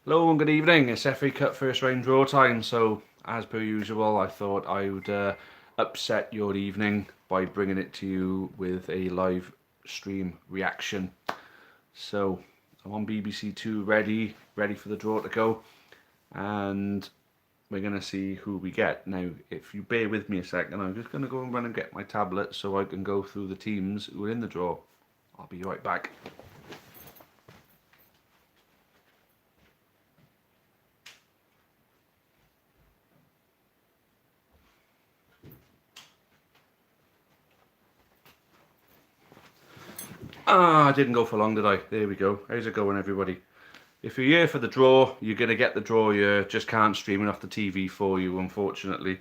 Hello and good evening. It's FA Cup first round draw time. So, as per usual, I thought I would upset your evening by bringing it to you with a live stream reaction. So, I'm on BBC Two, ready for the draw to go, and we're gonna see who we get. Now, if you bear with me a second, I'm just gonna go and run and get my tablet so I can go through the teams who are in the draw. I'll be right back. I didn't go for long, did I? There we go. How's it going, everybody? If you're here for the draw, you're going to get the draw. You just can't stream it off the TV for you, unfortunately.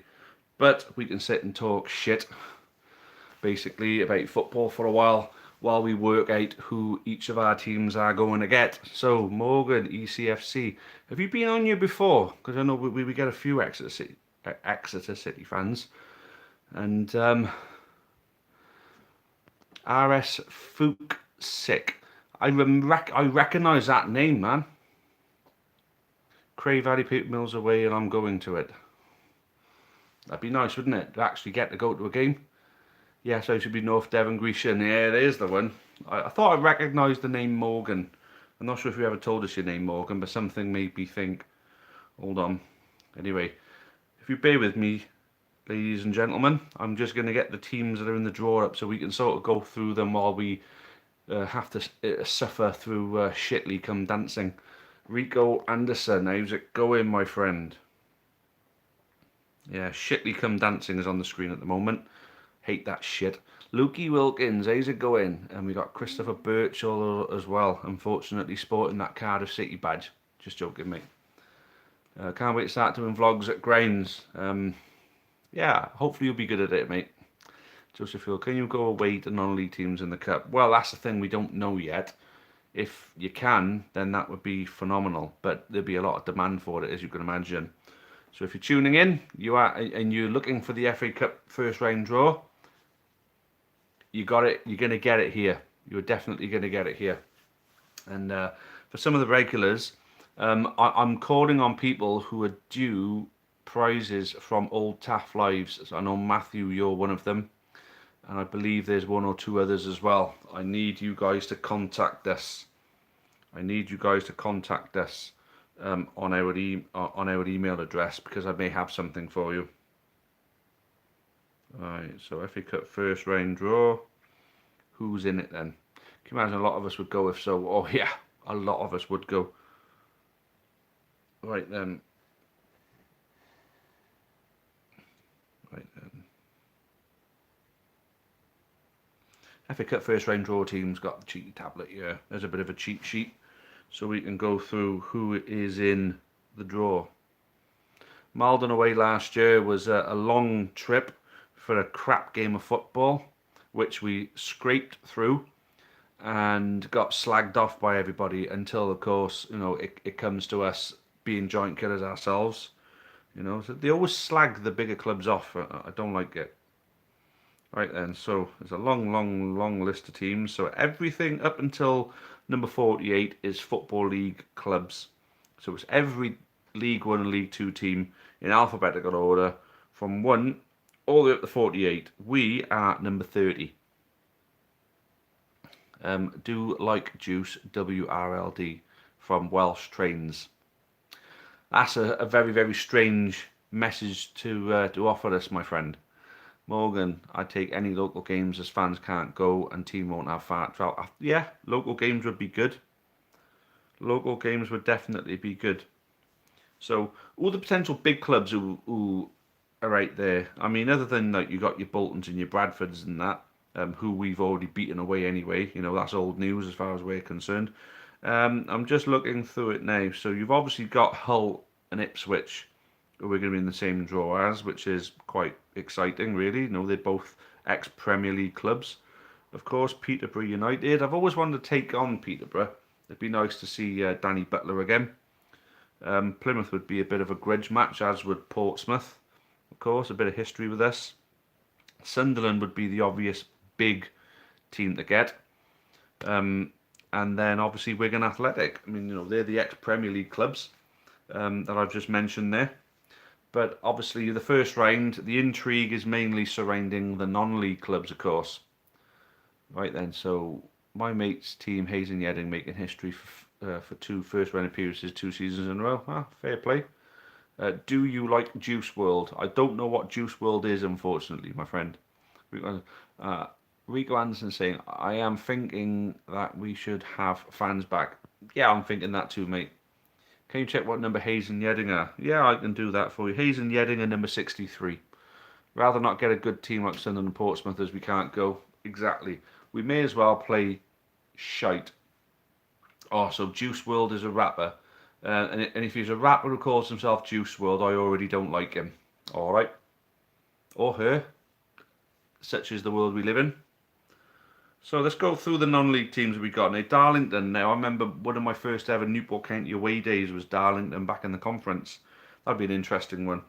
But we can sit and talk shit, basically, about football for a while we work out who each of our teams are going to get. So, Morgan, ECFC, have you been on here before? Because I know we get a few Exeter City fans. And RS Fook Sick. I recognise that name, man. Cray Valley Paper Mills away and I'm going to it. That'd be nice, wouldn't it? To actually get to go to a game. Yes, I should be North Devon Grecian. Yeah, there's the one. I thought I recognised the name Morgan. I'm not sure if you ever told us your name, Morgan, but something made me think. Hold on. Anyway, if you bear with me, ladies and gentlemen, I'm just going to get the teams that are in the draw up so we can sort of go through them while we have to suffer through Shitley come dancing. Rico Anderson, how's it going, my friend? Yeah, Shitley come dancing is on the screen at the moment. Hate that shit. Lukey Wilkins, how's it going? And we got Christopher Birchall as well. Unfortunately, sporting that Cardiff City badge. Just joking, mate. Can't wait to start doing vlogs at Grinds. Yeah, hopefully you'll be good at it, mate. Joseph Hill, can you go away to non-league teams in the Cup? Well, that's the thing we don't know yet. If you can, then that would be phenomenal. But there'll be a lot of demand for it, as you can imagine. So if you're tuning in, and you're looking for the FA Cup first round draw, you got it. You're going to get it here. You're definitely going to get it here. And for some of the regulars, I'm calling on people who are due prizes from Old Taff Lives. So I know Matthew, you're one of them, and I believe there's one or two others as well. I need you guys to contact us. On our email address because I may have something for you. Right, so FA Cup first round draw. Who's in it then? Can you imagine a lot of us would go if so? Oh yeah, a lot of us would go. Right then. FA Cup first round draw team's got the cheaty tablet here. There's a bit of a cheat sheet so we can go through who is in the draw. Maldon away last year was a long trip for a crap game of football, which we scraped through and got slagged off by everybody until, of course, it comes to us being joint killers ourselves. So they always slag the bigger clubs off. I don't like it. Right then, so there's a long list of teams. So everything up until number 48 is Football League clubs. So it's every League 1 and League 2 team in alphabetical order from 1 all the way up to 48. We are number 30. Do like juice, WRLD, from Welsh Trains. That's a very strange message to offer us, my friend. Morgan, I take any local games as fans can't go and team won't have far travel. Yeah, local games would be good. Local games would definitely be good. So all the potential big clubs who are right there. I mean, other than like you got your Boltons and your Bradfords and that, who we've already beaten away anyway. That's old news as far as we're concerned. I'm just looking through it now. So you've obviously got Hull and Ipswich, who we're going to be in the same draw as, which is quite exciting, really. They're both ex-Premier League clubs. Of course, Peterborough United. I've always wanted to take on Peterborough. It'd be nice to see Danny Butler again. Plymouth would be a bit of a grudge match, as would Portsmouth. Of course, a bit of history with us. Sunderland would be the obvious big team to get. And and then obviously Wigan Athletic. I mean, they're the ex-Premier League clubs that I've just mentioned there. But obviously, the first round, the intrigue is mainly surrounding the non-league clubs, of course. Right then, so my mate's team, Hayes and Yedding, making history for two first-round appearances 2 seasons in a row. Fair play. Do you like Juice World? I don't know what Juice World is, unfortunately, my friend. Uh, Rico Anderson saying, I am thinking that we should have fans back. Yeah, I'm thinking that too, mate. Can you check what number Hayes and Yedding are? Yeah, I can do that for you. Hayes and Yedding are number 63. Rather not get a good team like Sunderland and Portsmouth as we can't go. Exactly. We may as well play shite. Oh, so Juice World is a rapper. And if he's a rapper who calls himself Juice World, I already don't like him. Alright. Or her. Such is the world we live in. So let's go through the non-league teams we got. Now, Darlington, I remember one of my first ever Newport County away days was Darlington back in the conference. That'd be an interesting one.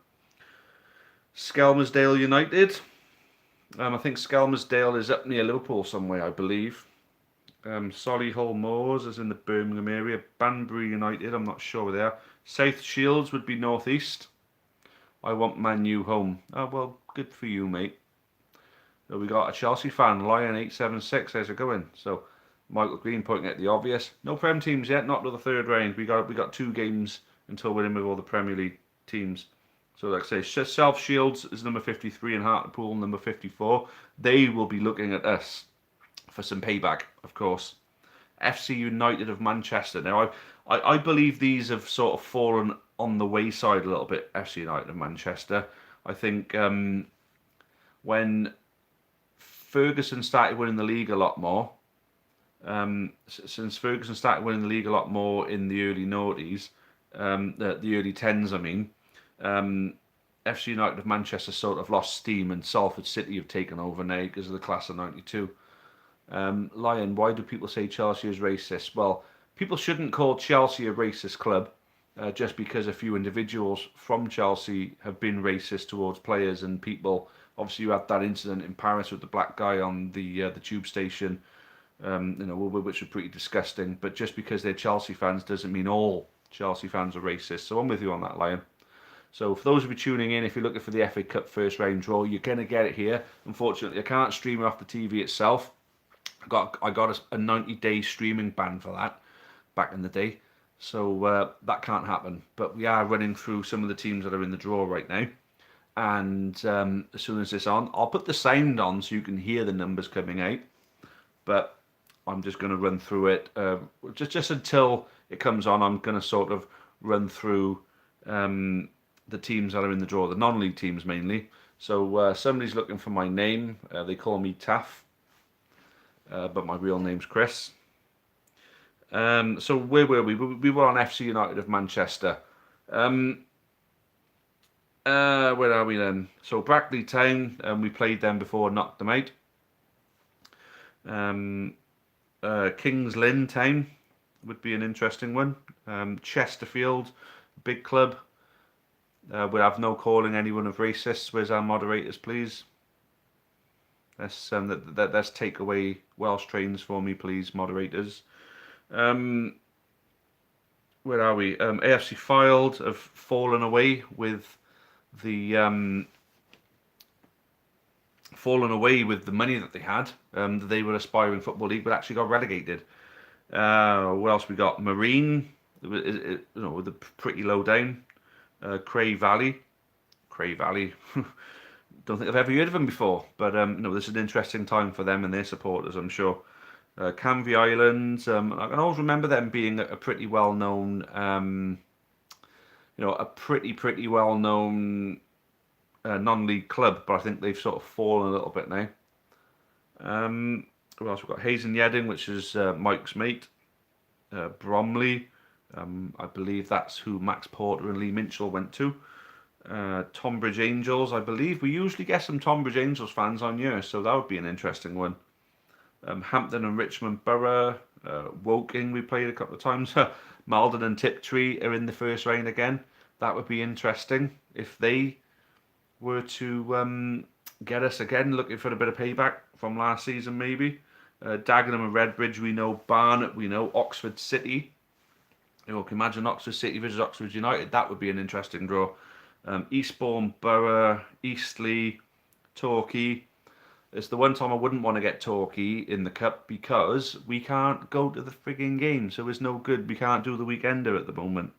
Skelmersdale United. I think Skelmersdale is up near Liverpool somewhere, I believe. Solihull Moors is in the Birmingham area. Banbury United, I'm not sure where they are. South Shields would be North East. I want Man U home. Oh, well, good for you, mate. So we got a Chelsea fan, Lion876. How's it going? So Michael Green pointing at the obvious. No Prem teams yet, not to the third round. We got 2 games until we're in with all the Premier League teams. So like I say, South Shields is number 53 and Hartlepool number 54. They will be looking at us for some payback, of course. FC United of Manchester. Now, I believe these have sort of fallen on the wayside a little bit, FC United of Manchester. I think when Ferguson started winning the league a lot more, since Ferguson started winning the league a lot more in the early noughties, the early tens, I mean, FC United of Manchester sort of lost steam, and Salford City have taken over now because of the class of '92. Lion, why do people say Chelsea is racist? Well, people shouldn't call Chelsea a racist club just because a few individuals from Chelsea have been racist towards players and people. Obviously, you had that incident in Paris with the black guy on the tube station, which was pretty disgusting. But just because they're Chelsea fans doesn't mean all Chelsea fans are racist. So I'm with you on that, Lion. So for those of you tuning in, if you're looking for the FA Cup first round draw, you're going to get it here. Unfortunately, I can't stream it off the TV itself. I got a 90-day streaming ban for that back in the day. So that can't happen. But we are running through some of the teams that are in the draw right now. And as soon as it's on, I'll put the sound on so you can hear the numbers coming out. But I'm just going to run through it. Just until it comes on, I'm going to sort of run through the teams that are in the draw, the non-league teams mainly. So somebody's looking for my name. They call me Taff, but my real name's Chris. So where were we? We were on FC United of Manchester. Where are we then? So Brackley Town, we played them before, knocked them out. Kings Lynn Town would be an interesting one. Chesterfield, big club. We have no calling anyone of racists. Where's our moderators, please? Let's take away Welsh trains for me, please, moderators. Where are we? AFC Fylde have fallen away with the money that they had. They were aspiring Football League, but actually got relegated. What else we got? Marine, with a pretty low down. Cray Valley. Don't think I've ever heard of them before, but this is an interesting time for them and their supporters, I'm sure. Canvey Island, I can always remember them being a pretty well-known, pretty well-known non-league club, but I think they've sort of fallen a little bit now. What else we've got? Hayes and Yedding, which is Mike's mate. Bromley, I believe that's who Max Porter and Lee Minchell went to. Tonbridge Angels, I believe we usually get some Tonbridge Angels fans on here, so that would be an interesting one. Hampton and Richmond Borough, Woking we played a couple of times. Malden and Tiptree are in the first round again. That would be interesting if they were to get us again, looking for a bit of payback from last season maybe. Dagenham and Redbridge, we know. Barnet, we know. Oxford City. You know, can you imagine Oxford City versus Oxford United? That would be an interesting draw. Eastbourne, Borough, Eastleigh, Torquay. It's the one time I wouldn't want to get Torquay in the cup because we can't go to the frigging game, so it's no good. We can't do the weekender at the moment.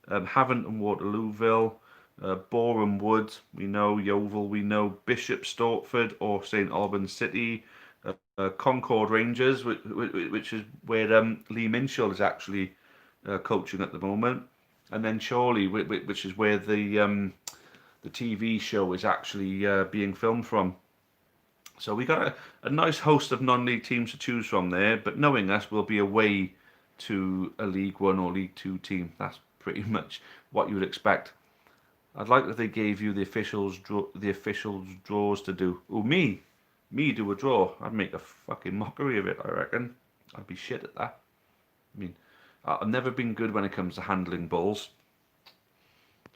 Havant and Waterlooville, Boreham Wood, we know. Yeovil, we know. Bishop Stortford or St Albans City. Concord Rangers, which is where Lee Minshall is actually coaching at the moment, and then Chorley, which is where the TV show is actually being filmed from. So we got a nice host of non-league teams to choose from there, but knowing us, we'll be away to a League One or League Two team. That's pretty much what you would expect. I'd like that they gave you the officials draws to do. Oh, me do a draw. I'd make a fucking mockery of it. I reckon. I'd be shit at that. I mean, I've never been good when it comes to handling balls.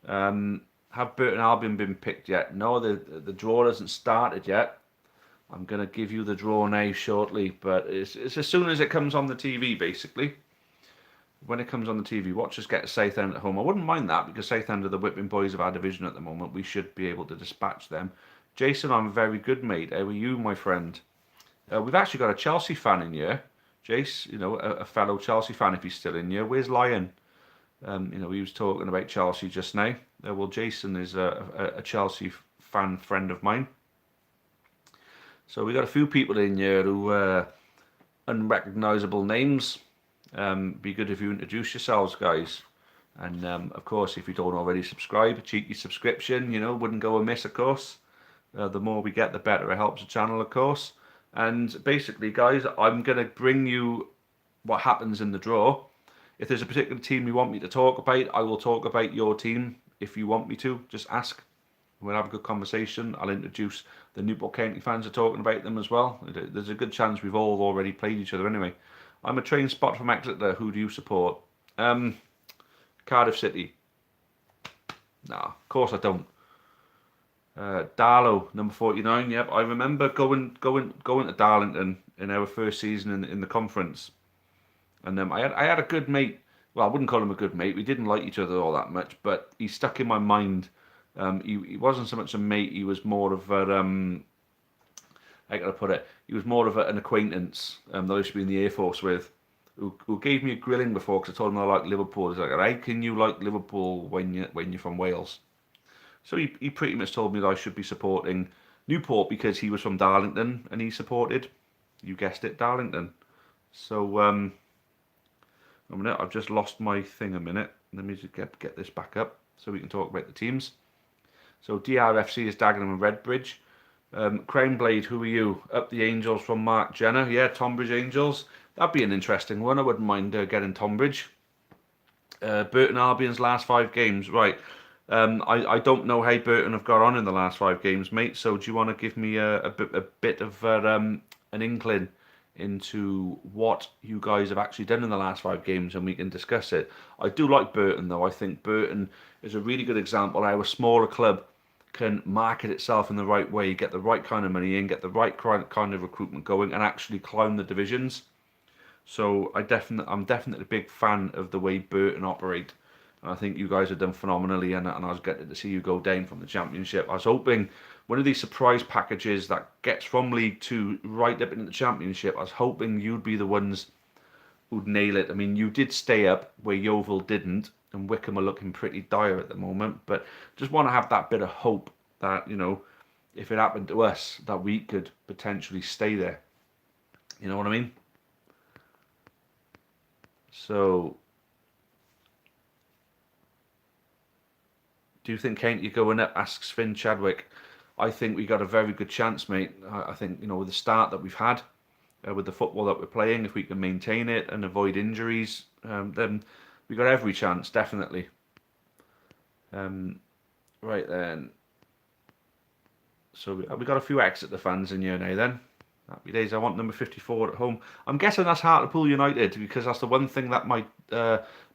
Have Burton Albion been picked yet? No, the draw hasn't started yet. I'm going to give you the draw now shortly, but it's as soon as it comes on the TV, basically. When it comes on the TV, watch us get Southend at home. I wouldn't mind that because Southend are the whipping boys of our division at the moment. We should be able to dispatch them. Jason, I'm very good, mate. How are you, my friend? We've actually got a Chelsea fan in here. Jace, you know, a fellow Chelsea fan if he's still in here. Where's Lion? You know, he was talking about Chelsea just now. Well, Jason is a Chelsea fan friend of mine. So we got a few people in here who unrecognisable names. Be good if you introduce yourselves, guys. And of course, if you don't already subscribe, a cheeky subscription, you know, wouldn't go amiss, of course. The more we get, the better it helps the channel, of course. And basically, guys, I'm going to bring you what happens in the draw. If there's a particular team you want me to talk about, I will talk about your team. If you want me to, just ask. We'll have a good conversation. I'll introduce the Newport County fans are talking about them as well. There's a good chance we've all already played each other anyway. I'm a train spot from Exeter. Who do you support? Cardiff City. Nah, of course I don't. Darlow, number 49. Yep, I remember going to Darlington in our first season in the conference, and I had a good mate. Well, I wouldn't call him a good mate. We didn't like each other all that much, but he stuck in my mind. He wasn't so much a mate. He was more of a how can I put it? He was more of an acquaintance that I used to be in the Air Force with, who gave me a grilling before because I told him I like Liverpool. He's like, how can you like Liverpool when you're from Wales? So he pretty much told me that I should be supporting Newport because he was from Darlington and he supported, you guessed it, Darlington. So a minute, I've just lost my thing a minute. Let me just get this back up so we can talk about the teams. So DRFC is Dagenham and Redbridge. Crownblade, who are you? Up the Angels from Mark Jenner. Yeah, Tonbridge Angels. That'd be an interesting one. I wouldn't mind getting Tonbridge. Burton Albion's last 5 games. Right. I don't know how Burton have got on in the last 5 games, mate. So do you want to give me a bit of an inkling into what you guys have actually done in the last 5 games, and we can discuss it. I do like Burton, though. I think Burton is a really good example how a smaller club can market itself in the right way, get the right kind of money in, get the right kind of recruitment going, and actually climb the divisions. So I'm definitely a big fan of the way Burton operate. And I think you guys have done phenomenally, and I was getting to see you go down from the Championship. I was hoping one of these surprise packages that gets from League Two right up into the Championship, I was hoping you'd be the ones who'd nail it. I mean, you did stay up where Yeovil didn't, and Wickham are looking pretty dire at the moment, but just want to have that bit of hope that, you know, if it happened to us, that we could potentially stay there. You know what I mean? So, do you think County going up? Asks Finn Chadwick. I think we got a very good chance, mate. I think, you know, with the start that we've had, with the football that we're playing, if we can maintain it and avoid injuries, then we got every chance, definitely. Right then. So we got a few Exeter fans in here now then. Happy days. I want number 54 at home. I'm guessing that's Hartlepool United because that's the one thing that my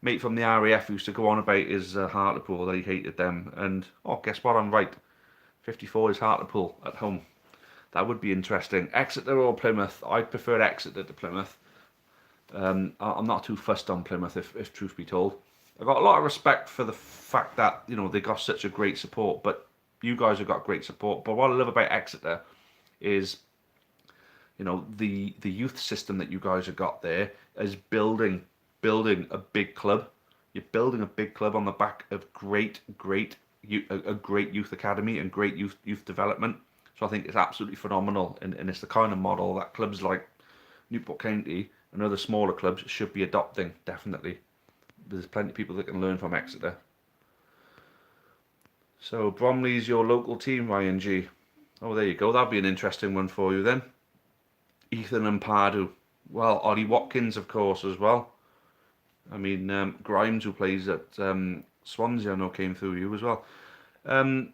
mate from the RAF used to go on about is Hartlepool, that he hated them. And, oh, guess what? I'm right. 54 is Hartlepool at home. That would be interesting. Exeter or Plymouth? I prefer Exeter to Plymouth. I'm not too fussed on Plymouth, if truth be told. I've got a lot of respect for the fact that, you know, they got such a great support, but you guys have got great support. But what I love about Exeter is, you know, the youth system that you guys have got there is building a big club. You're building a big club on the back of a great youth academy and great youth development. So I think it's absolutely phenomenal, and it's the kind of model that clubs like Newport County and other smaller clubs should be adopting, definitely. There's plenty of people that can learn from Exeter. So Bromley's your local team, Ryan G. Oh, there you go. That'll be an interesting one for you then. Ethan and Pardew. Well, Ollie Watkins, of course, as well. I mean, Grimes, who plays at Swansea, I know came through you as well. Do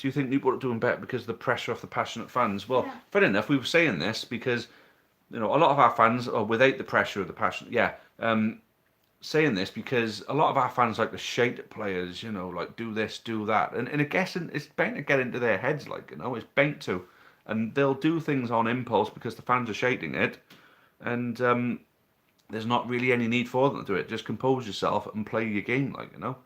you think Newport are doing better because of the pressure of the passionate fans? Well, fair enough. We were saying this because, you know, a lot of our fans are without the pressure of the passion. Yeah, saying this because a lot of our fans like to shade at players, you know, like do this, do that, and I guess it's bound to get into their heads, like, you know, it's bound to, and they'll do things on impulse because the fans are shading it, and there's not really any need for them to do it. Just compose yourself and play your game, like, you know.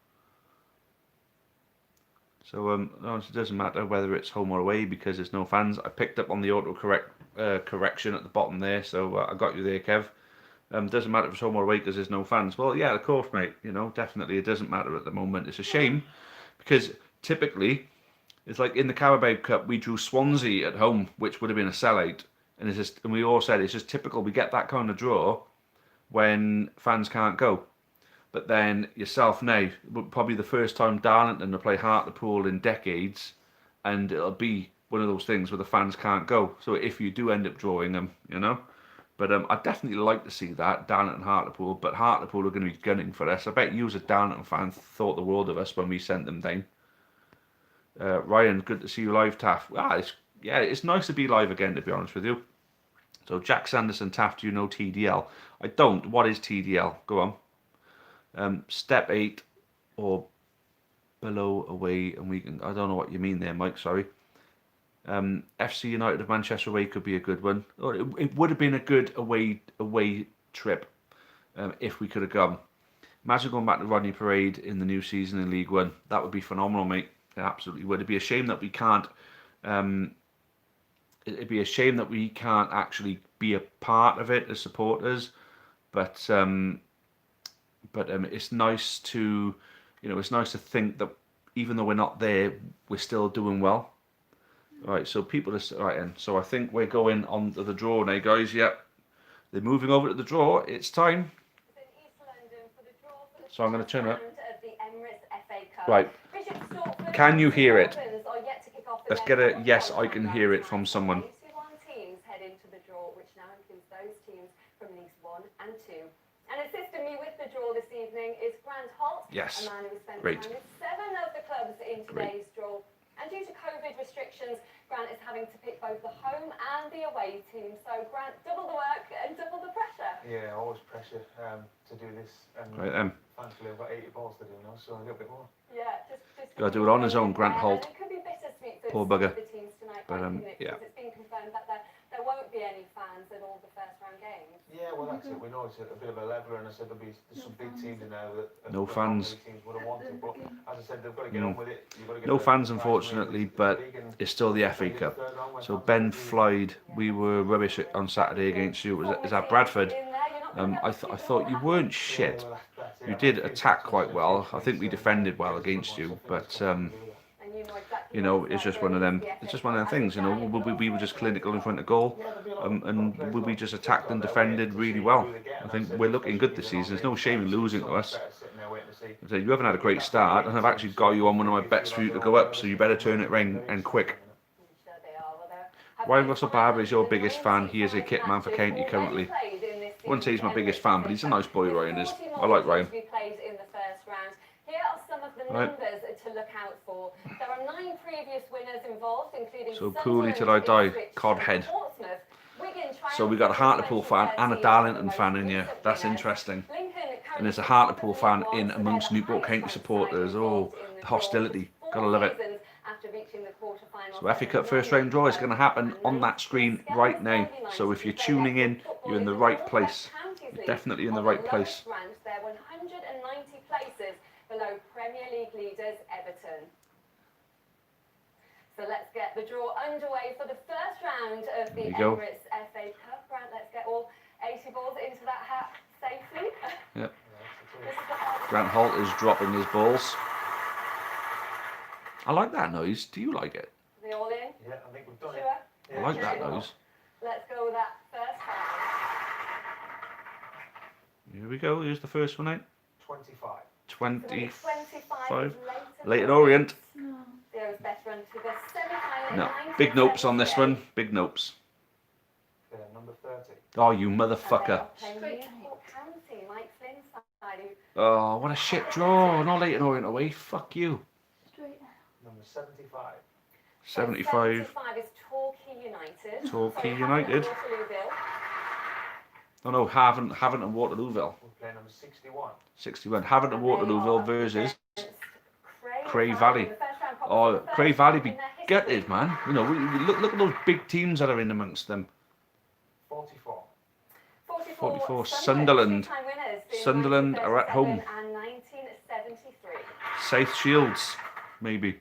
So no, it doesn't matter whether it's home or away because there's no fans. I picked up on the auto correction at the bottom there, so I got you there, Kev. Doesn't matter if it's home or away because there's no fans. Well, yeah, of course, mate. You know, definitely it doesn't matter at the moment. It's a shame because typically it's like in the Carabao Cup we drew Swansea at home, which would have been a sellout, and it's just, and we all said it's just typical. We get that kind of draw when fans can't go. But then yourself now, probably the first time Darlington to play Hartlepool in decades, and it'll be one of those things where the fans can't go. So if you do end up drawing them, you know. But I'd definitely like to see that, Darlington Hartlepool. But Hartlepool are going to be gunning for us. I bet you as a Darlington fan thought the world of us when we sent them down. Ryan, good to see you live, Taff. It's nice to be live again, to be honest with you. So Jack Sanderson, Taff, do you know TDL? I don't. What is TDL? Go on. Step 8 or below away, and we can. I don't know what you mean there, Mike. Sorry. FC United of Manchester away could be a good one. Or it would have been a good away trip if we could have gone. Imagine going back to Rodney Parade in the new season in League One. That would be phenomenal, mate. It absolutely would. It'd be a shame that we can't. It'd be a shame that we can't actually be a part of it as supporters, but it's nice to, you know, it's nice to think that even though we're not there, we're still doing well. Right, so people are right in. So I think we're going on to the draw now, guys. Yep, they're moving over to the draw. It's time. So I'm going to turn it. Right. Can you hear it? Let's get a yes. I can hear it from someone. And assisting me with the draw this evening is Grant Holt, yes. A man who spent Great. time with 7 of the clubs in today's draw. And due to COVID restrictions, Grant is having to pick both the home and the away team. So Grant, double the work and double the pressure. Yeah, always pressure to do this. And thankfully I've got 80 balls to do now, so a little bit more. Yeah, just got to do it on his own, Grant Holt. It could be bittersweet for poor bugger. The teams tonight, But yeah. Because it's been confirmed that there won't be any fans at all the first round games. Yeah, well that's it. We know it's a bit of a leveler, and I said there's some big teams in there that no fans. Teams would have wanted, but as I said, they've got to get on with it. Got to get no fans, unfortunately, but it's still the FA Cup. So Ben Floyd, we were rubbish on Saturday against you. Is that Bradford? I thought you weren't shit. You did attack quite well. I think we defended well against you, but you know, it's just one of them. It's just one of them things. You know, we were just clinical in front of goal, and we just attacked and defended really well. I think we're looking good this season. There's no shame in losing to us. You haven't had a great start, and I've actually got you on one of my bets for you to go up. So you better turn it round and quick. Ryan Russell Barber is your biggest fan. He is a kit man for County currently. I wouldn't say he's my biggest fan, but he's a nice boy, Ryan is. I like Ryan. Here are some of the numbers to look out for. There are 9 previous winners involved, including so Pooley till I die, Codhead. So we got a Hartlepool fan and a Darlington fan in here. That's interesting. And there's a Hartlepool fan in amongst Newport County supporters. Oh, the hostility. Gotta love it. after reaching the quarterfinals. So FA Cup first round draw is going to happen on that screen right now. So if you're tuning in, you're in the right place. You're definitely in the right place. They're 190 places below Premier League leaders Everton. So let's get the draw underway for the first round of the Emirates FA Cup. Grant, let's get all 80 balls into that hat safely. Yep. Grant Holt is dropping his balls. I like that noise. Do you like it? Are they all in? Yeah, I think we've done Sure. it. I like that noise. Let's go with that first round. Here we go. Here's the first one out. 25. 25. Leyton Orient. There's better run to the semi-final. No. Big nopes on this one. Big nopes. Number 30. Oh, you motherfucker. Oh, what a shit draw. Not Leyton Orient away. Fuck you. Number 75. 75. 75 is Torquay United. Torquay United. Oh no, Havant and Waterlooville. We'll play number 61. 61. Havant and Waterlooville versus Cray Valley. Oh, Cray Valley be gutted, man. You know, look at those big teams that are in amongst them. 44. 44. Sunderland. Sunderland are at home. And 1973. South Shields, maybe.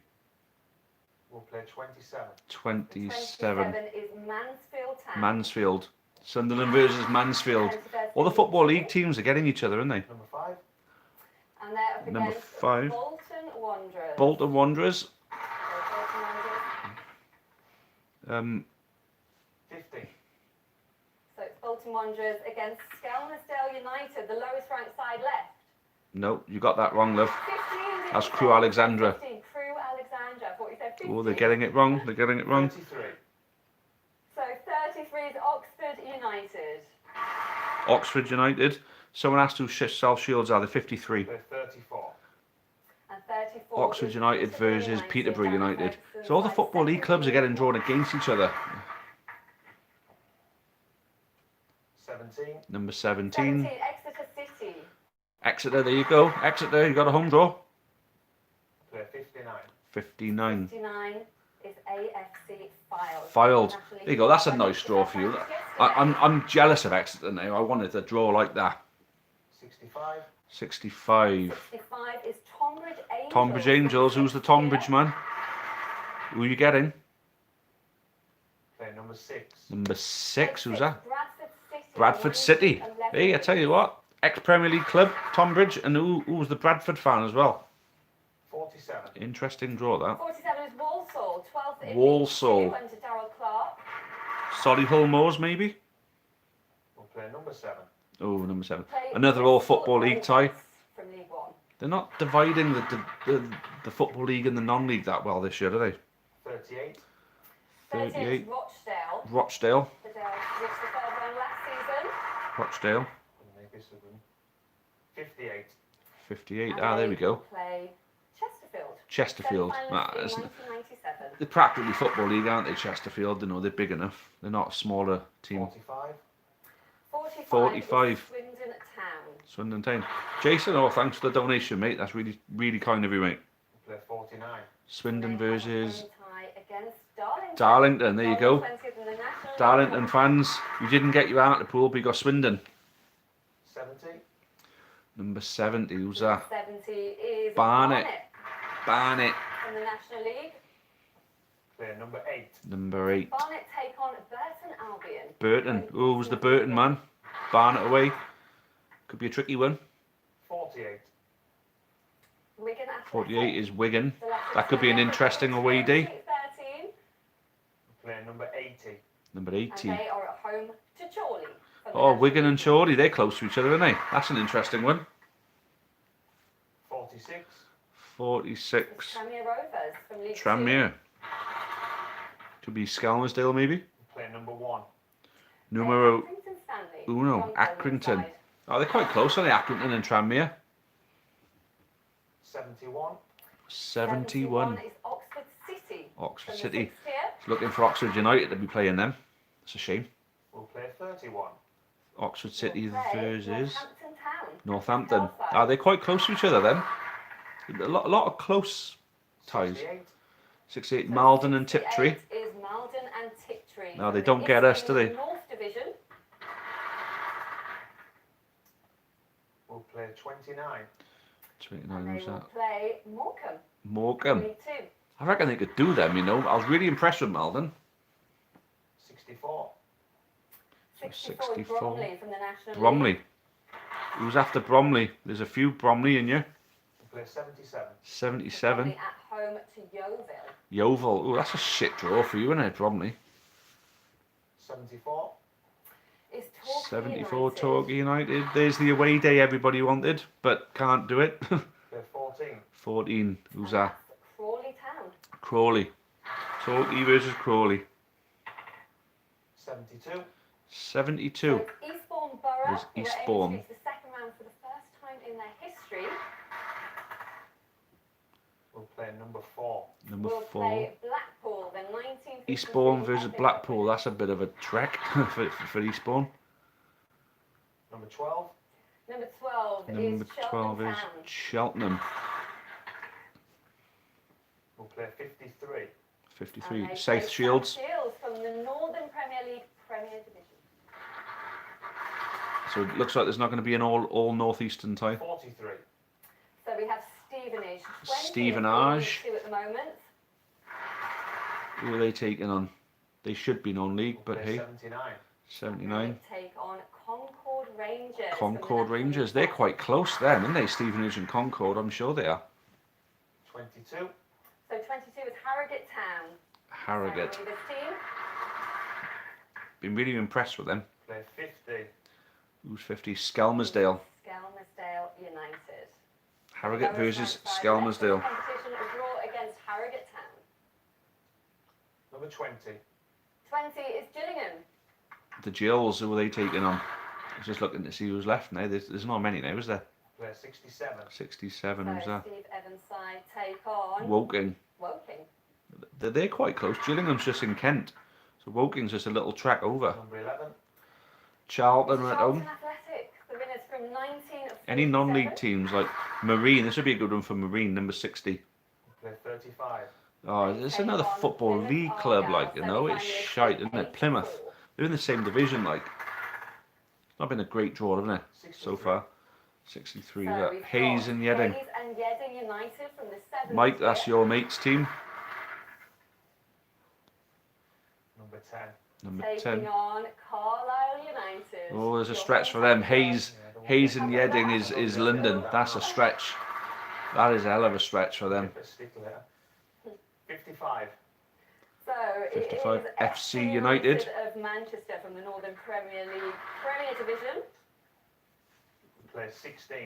We'll play 27. 27. Is Mansfield Town. Mansfield. Sunderland versus Mansfield. All the Football League teams are getting each other, aren't they? Number 5. And they're up Number against 5. Bolton Wanderers. Bolton Wanderers. 50. So it's Bolton Wanderers against Skelmersdale United, the lowest ranked side left. No, you got that wrong, love. 15. That's Crew Alexandra. 15. Crew Alexandra. I thought you said 15. Oh, they're getting it wrong. They're getting it wrong. 33. So 33 is Oxford United. Oxford United. Someone asked who South Shields are. They're 53. They're 34. And 34 Oxford is United versus Peterborough United. So all the Football League clubs are getting drawn against each other. 17. Number 17, 17. Exeter City. Exeter, there you go. Exeter, you got a home draw. Play 59. 59. 59 is AFC Fylde. Fylde. There you go. That's a nice draw for you. I'm jealous of Exeter now. I wanted a draw like that. 65. 65. 65 is Tonbridge Angels. Tonbridge Angels. Who's the Tonbridge man? Who are you getting? Play number 6. Number 6. Who's that? Bradford City. Bradford City. Hey, I tell you what. Ex-Premier League club, Tonbridge, and who was the Bradford fan as well? 47. Interesting draw, that. 47 is Walsall. 12th in Walsall. League Two under Darrell Clark. Solihull Moors, maybe? We'll play number 7. Oh, number 7. Play Another all Bristol Football League tie. Rovers from League One. They're not dividing the Football League and the non-league that well this year, are they? 38. 38. is Rochdale. Rochdale. The Dales reached the third round last season. Rochdale. We'll make this a win. 58. 58. And Ah, there they we go. will Play Chesterfield. Chesterfield. Semi-finalists in It's- 1997. they're practically Football League, aren't they, Chesterfield? You know, they're big enough. They're not a smaller team. 45. 45. is Swindon Town. Swindon Town. Jason, oh, thanks for the donation, mate. That's really, really kind of you, mate. We'll play 49. Swindon They have a versus home tie against Darlington. Darlington. There you go. 20th in the National Darlington League. fans, you didn't get your Hartlepool, but you got Swindon. 70. Number 70, who's that? 70 is Barnet. Barnet. in the National League. Play number 8. Number 8. Barnet take on Burton Albion. Burton. Oh, who's the Burton man? Barnet away. Could be a tricky one. 48. Wigan Athletic. 48 is Wigan. The Leicester That could be an City. interesting away day. 13. Play number 80. Number And 80. they are at home to Chorley. for the Oh, National Wigan and League. Chorley, they're close to each other, aren't they? That's an interesting one. 46. 46. Tranmere Rovers from League Tranmere. Could be Skelmersdale, maybe. Play number 1. Two. Numero Accrington Stanley. uno. John Coleman's Accrington. side. Oh, they're quite close, aren't they? Accrington and Tranmere. 71. 71. is Oxford City. Oxford from the City. sixth tier. It's looking for Oxford United to be playing them. It's a shame. We'll play 31. Oxford City We'll play versus Northampton Town. Northampton. Telford. Are they quite close to each other then? A lot of close ties. 68. 68 So Malden and Tiptree. 68 is Malden and Tiptree. No, they So don't the get us, East do they? North Division. We'll play 29. 29, And they who's will that? play Morecambe. Morecambe. League Two. I reckon they could do them, you know. I was really impressed with Malden. 64. 64 64. Bromley from the National Bromley. League. Who's after Bromley? There's a few Bromley in you. We'll play 77. 77. Bromley at home to Yeovil. Yeovil. Oh, that's a shit draw for you, isn't it, Bromley? 74. Is Torquay 74 United. Torquay United. There's the away day everybody wanted, but can't do it. Play 14. 14. Who's And that? that's Crawley Town. Crawley. Torquay versus Crawley. 72. 72. So it's Eastbourne Borough. There's who are aiming Eastbourne. to reach the second round for the first time in their history. We'll play number 4. Number We'll 4. play Blackpool, the 1953 Eastbourne versus FA Blackpool. Cup That's a bit of a trek for Eastbourne. Number 12. Number 12 Number is 12 Cheltenham is Town. Cheltenham. We'll play 53. 53. And they South play South Shields. Shields from the Northern Premier League Premier Division. So it looks like there's not going to be an all northeastern tie. 43. So we have Stevenage. 20 Stevenage. in League Two at the moment. Who are they taking on? They should be non-league, We'll but play hey, 79. 79. They take on Concord Rangers. from the Concord National Rangers. League They're South. quite close then, aren't they? Stevenage and Concord, I'm sure they are. 22. So 22 is Harrogate Town. Harrogate. So this team. Been really impressed with them. Play 50. Who's 50? Skelmersdale. Skelmersdale United. Harrogate Lowest versus ranked side Skelmersdale. left in the competition, a draw against Harrogate Town. Number 20. 20 is Gillingham. The Gills, who are they taking on? I was just looking to see who's left now. There's not many now, is there? Play 67. 67, So who's that? Steve Evans' side take on Woking. Woking. They're quite close. Gillingham's just in Kent. So Woking's just a little track over. Number 11. Charlton are at Charlton home. Athletic, the winners from 1947. Any non-league teams like Marine, this would be a good one for Marine, number 60. Play 35. Oh, it's Take another on football Plymouth league club, Argyle, like, you know, it's semi-finalists shite, in isn't it? Plymouth. 84. They're in the same division, like. It's not been a great draw, hasn't it, so 63. far? 63, So that we've Hayes got and Yedding. Hayes and Yedding United from the 7th Mike, that's tier. your mate's team. Number 10. Number Taking 10. on Carlisle United. Oh, there's a Your stretch for hometown them. Hayes, Yeah, the Hayes and How about Yedding that? is London. That's a stretch. That is a hell of a stretch for them. Bit of stick later. 55. So it 55, is FC United. of Manchester from the Northern Premier League Premier Division. Play 16.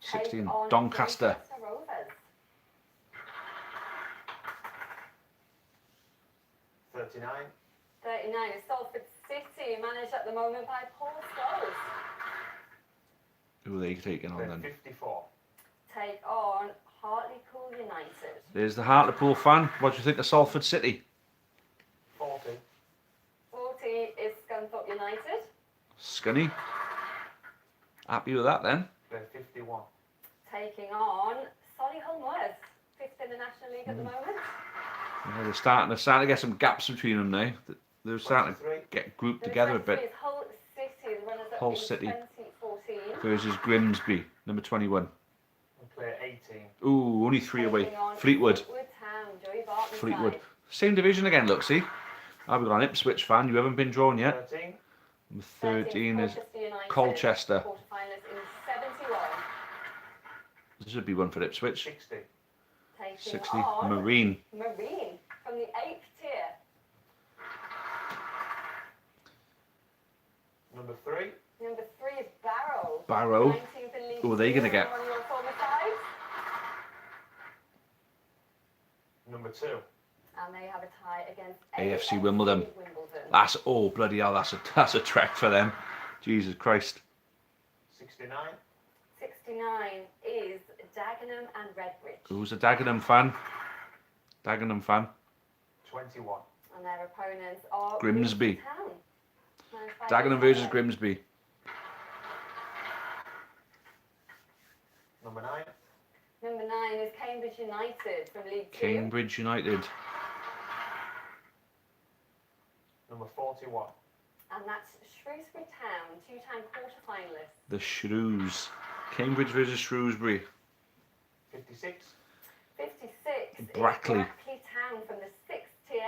16, Take on Doncaster. Doncaster Rovers. 39. 39 is Salford City, managed at the moment by Paul Scholes. Who are they taking on Play then? 54. Take on Hartlepool United. There's the Hartlepool fan. What do you think of Salford City? 40. 40 is Scunthorpe United. Scunny. Happy with that then? Play 51. Taking on Solihull Moors, 5th in the National League at the moment. Yeah, they're starting to get some gaps between them now. They're starting to 23. get grouped The together a 23 bit. is Hull City, the runners-up Hull in City. 2014. Versus Grimsby, number 21. We'll play 18. Ooh, only 3 away. Taking on Fleetwood. Fleetwood Town, Joey Barton's Fleetwood. side. Same division again, look, see? I've got an Ipswich fan. You haven't been drawn yet. 13. Number 13 is Colchester United, Colchester. quarter-finalists in 71. This would be one for Ipswich. 60. Taking 60. on Marine. Marine from the 8th tier. Number 3. Number 3 is Barrow. Barrow. 19th in League Who are they going to Two, get? one of your former sides. Number 2. And they have a tie against AFC Wimbledon. Wimbledon. That's, oh, bloody hell, that's a trek for them. Jesus Christ. 69. 69 is Dagenham and Redbridge. Who's a Dagenham fan? Dagenham fan. 21. And their opponents are Grimsby. Luton Town. Managed by Dagenham Luton versus Town. Grimsby. Number 9. Number 9 is Cambridge United from League 2. Cambridge United. Number 41. And that's Shrewsbury Town, 2-time quarter-finalists. The Shrews. Cambridge versus Shrewsbury. 56. 56 Brackley. is Brackley Town from the 6th tier.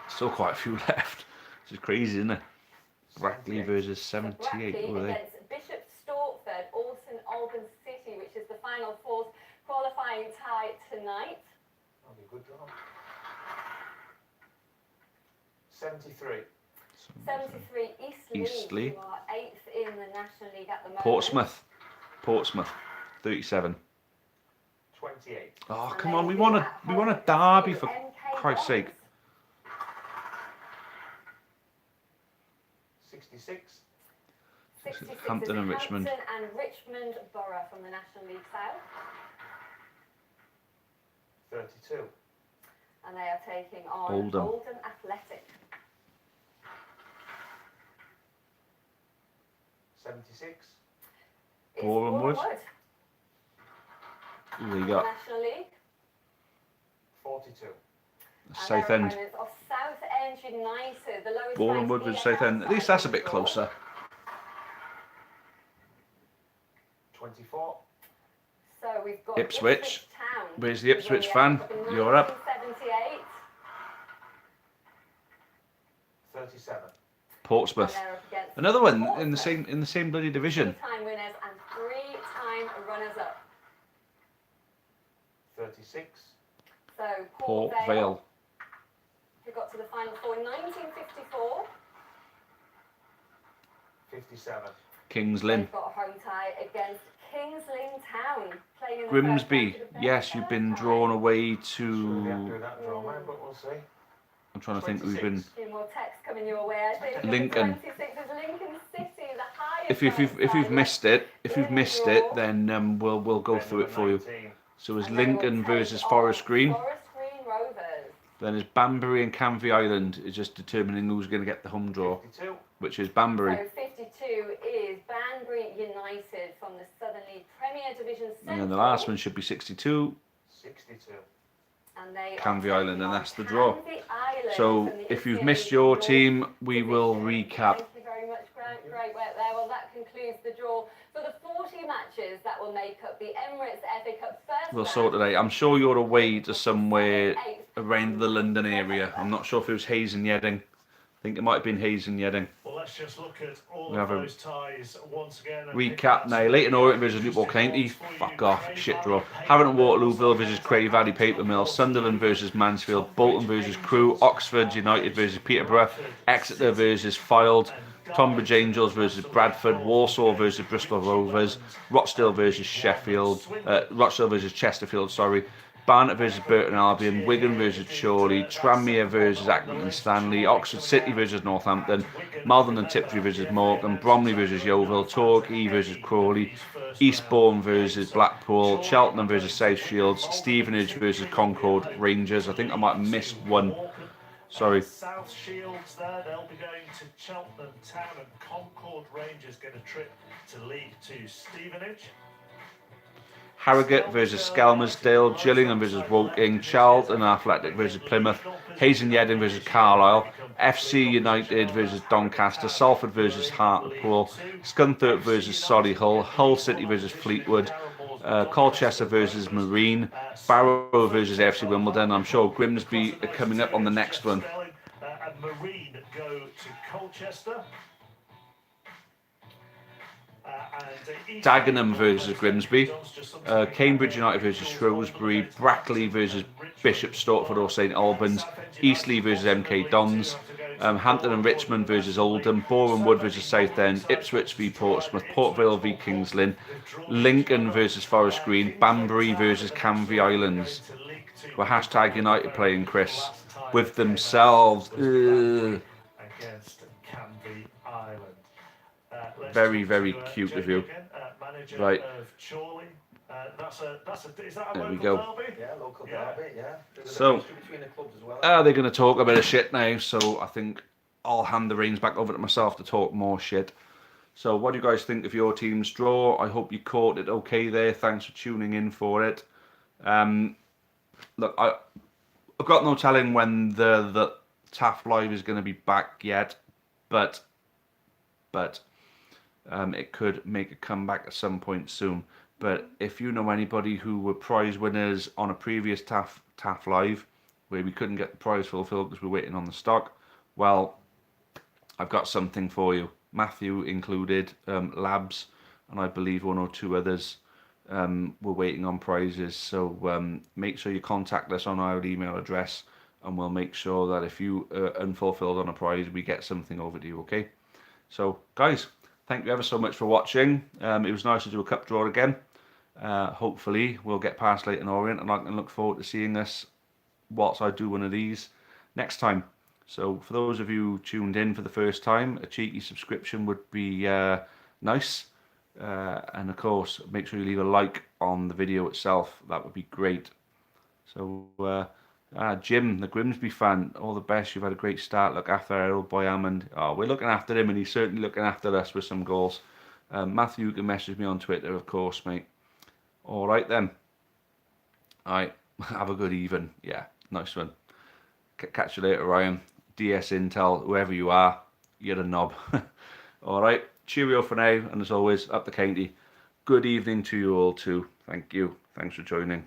Still quite a few left. This is crazy, isn't it? Brackley 78. versus So 78. Brackley What are they? against Bishop Stortford, Alton, Alban City, which is the final fourth qualifying tie tonight. That'll be a good draw. 73. 73 Eastleigh, Eastleigh. who are 8th in the National League at the moment. Portsmouth. Portsmouth. 37. 28. Oh, And come they on. will We be want at a home derby to for MK Christ's sake. Dons. 66. 66 Hampton is and Richmond. Hampton and Richmond Borough from the National League South. 32. And they are taking on Oldham. Oldham Athletic. 76. It's Boreham Wood. Wood Who have they from the got? National League. 42. And South their End. opponents are Southend United, the lowest Boreham ranked Wood versus EFL South End. At least side that's a in bit the draw. closer. 24. So we've got Ipswich. Town. Where's the who won Ipswich the fan? FA Cup in You're up. 1978, 37. Portsmouth. and they're up against Another one in Portsmouth, the same bloody division. 3-time winners and 3-time runners-up. 36. So Port Port Vale. who got to the final four in 1954. 57. Kings Lynn. They've got a home tie against Kings Lynn Town, playing in the Grimsby. first round of the Yes, you've been drawn away Sure, they have to do to. that draw, man, but we'll see. I'm trying to think who's been. 26. A few more texts coming your way, I think. Lincoln. 26 is Lincoln City, the highest. If you've missed it, then we'll go through it for you. 19. So it's And they will Lincoln take versus on Forest Green. Forest Green Rovers. Then it's Banbury and Canvey Island. Is just determining who's going to get the home draw, 52. which is Banbury. So 52 is Banbury United from the Southern League Premier Division Central. And then the last one should be 62, 62. And they are Canvey Island, taking and on that's the draw. Canvey Island So from the if you've Eastern missed League your North team, we will Division. recap. Thank you very much, Grant. Great work there. Well, that concludes the draw for the 40 matches that will make up the Emirates FA Cup first We'll round. sort it out. I'm sure you're away to somewhere around the London area. I'm not sure if it was Hayes and Yedding. I think it might have been Hayes and Yedding. Well, let's just look at all We of have a those ties once again. Recap now. Leighton Orient versus Newport County. Fuck off. Shit draw. Harrington Waterlooville versus Cray Valley Paper Mill. Sunderland versus Mansfield. Bolton versus Crewe. Oxford United versus Peterborough. Exeter versus Fylde. Tonbridge Angels versus Bradford. Walsall versus Bristol Rovers. Rochdale versus Rochdale versus Chesterfield, sorry. Barnet versus Burton Albion, Wigan versus Chorley, Tranmere versus Accrington Stanley, Oxford City versus Northampton, Malvern and Tiptree versus Morgan, Bromley versus Yeovil, Torquay versus Crawley, Eastbourne versus Blackpool, Cheltenham versus South Shields, Stevenage versus Concord Rangers. I think I might have missed one. Sorry. South Shields there, they'll be going to Cheltenham Town, and Concord Rangers get a trip to League 2 Stevenage. Harrogate versus Skelmersdale, Gillingham versus Woking, Charlton Athletic versus Plymouth, Hayes and Yedding versus Carlisle, FC United versus Doncaster, Salford versus Hartlepool, Scunthorpe versus Solihull, Hull City versus Fleetwood, Colchester versus Marine, Barrow versus FC Wimbledon. I'm sure Grimsby are coming up on the next one. And Marine go to Colchester. Dagenham versus Grimsby, Cambridge United versus Shrewsbury, Brackley versus Bishop Stortford or St Albans, Eastleigh versus MK Dons, Hampton and Richmond versus Oldham, Boreham Wood versus Southend, Ipswich v Portsmouth, Port Vale v Kings Lynn, Lincoln versus Forest Green, Banbury versus Canvey Islands. Well, hashtag United playing, Chris, with themselves. Against Canvey Island. Very, very cute of you. Right. There we go. Yeah, local derby, yeah. There's a So, history between the clubs as well. they're going to talk a bit of shit now, so I think I'll hand the reins back over to myself to talk more shit. So what do you guys think of your team's draw? I hope you caught it okay there. Thanks for tuning in for it. Look, I've got no telling when the TAF Live is going to be back yet, but it could make a comeback at some point soon. But if you know anybody who were prize winners on a previous TAF Live, where we couldn't get the prize fulfilled because we're waiting on the stock, well, I've got something for you. Matthew included, Labs, and I believe 1 or 2 others were waiting on prizes. So make sure you contact us on our email address, and we'll make sure that if you are unfulfilled on a prize, we get something over to you, okay? So, guys, thank you ever so much for watching. It was nice to do a cup draw again. Hopefully, we'll get past Leyton Orient, and I can look forward to seeing us whilst I do one of these next time. So, for those of you tuned in for the first time, a cheeky subscription would be nice. And, of course, make sure you leave a like on the video itself. That would be great. So, Jim, the Grimsby fan, all the best. You've had a great start. Look after our old boy Hammond. Oh, we're looking after him, and he's certainly looking after us with some goals. Matthew, you can message me on Twitter, of course, mate. All right, then. All right, have a good even. Yeah, nice one. Catch you later, Ryan. DS Intel, whoever you are, you're a knob. All right, cheerio for now, and as always, up the county. Good evening to you all too. Thank you. Thanks for joining.